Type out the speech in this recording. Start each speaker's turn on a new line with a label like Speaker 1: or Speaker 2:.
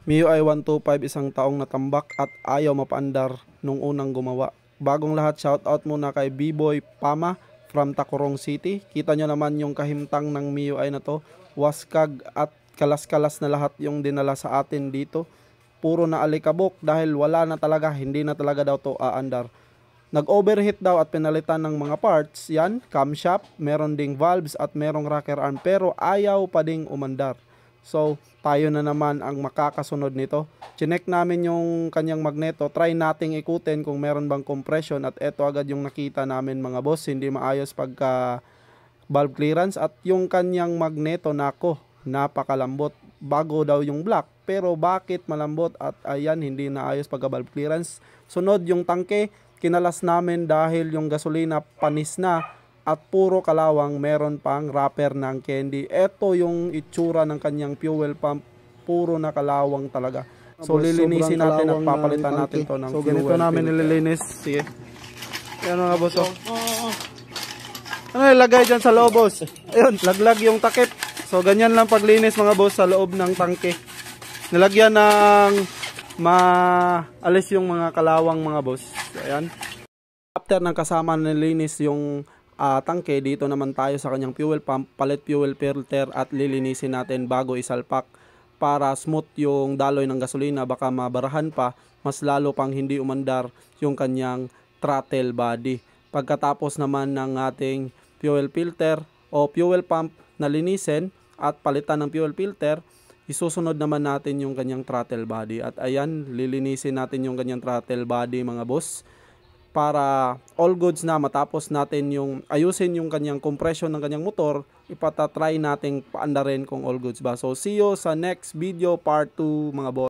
Speaker 1: MIUI 125 isang taong natambak at ayaw mapaandar nung unang gumawa. Bagong lahat, shoutout muna kay B-Boy Pama from Tacorong City. Kita nyo naman yung kahimtang ng MIUI na to. Waskag at kalas-kalas na lahat yung dinala sa atin dito. Puro na alikabok dahil wala na talaga, hindi na talaga daw to aandar. Nag-overheat daw at pinalitan ng mga parts. Yan, camshaft, meron ding valves at merong rocker arm pero ayaw pa ding umandar. So, tayo na naman ang makakasunod nito. Chinek namin yung kanyang magneto. Try nating ikutin kung meron bang compression. At eto agad yung nakita namin mga boss. Hindi maayos pagka valve clearance. At yung kanyang magneto, nako, napakalambot. Bago daw yung black. Pero bakit malambot? At ayan, hindi naayos pagka valve clearance. Sunod yung tangke. Kinalas namin dahil yung gasolina panis na. At puro kalawang, meron pang wrapper ng candy. Ito yung itsura ng kanyang fuel pump. Puro na kalawang talaga. So lilinisin natin at papalitan natin to ng fuel. So ganito namin nililinis. Sige. Yan mga boss. Ano ilagay dyan sa loob, boss? Ayun, laglag yung takip. So ganyan lang paglinis mga boss sa loob ng tangke. Nilagyan ng maalis yung mga kalawang mga boss. So, ayan. After ng kasama nilinis yung tangke, dito naman tayo sa kanyang fuel pump, palit fuel filter at lilinisin natin bago isalpak para smooth yung daloy ng gasolina. Baka mabarahan pa, mas lalo pang hindi umandar yung kanyang throttle body. Pagkatapos naman ng ating fuel filter o fuel pump na linisin at palitan ng fuel filter, isusunod naman natin yung kanyang throttle body. At ayan, lilinisin natin yung kanyang throttle body mga boss, para all goods na. Matapos natin yung ayusin yung kanyang compression ng kanyang motor, ipatatry nating paandarin kung all goods ba. So see you sa next video part 2 mga boss.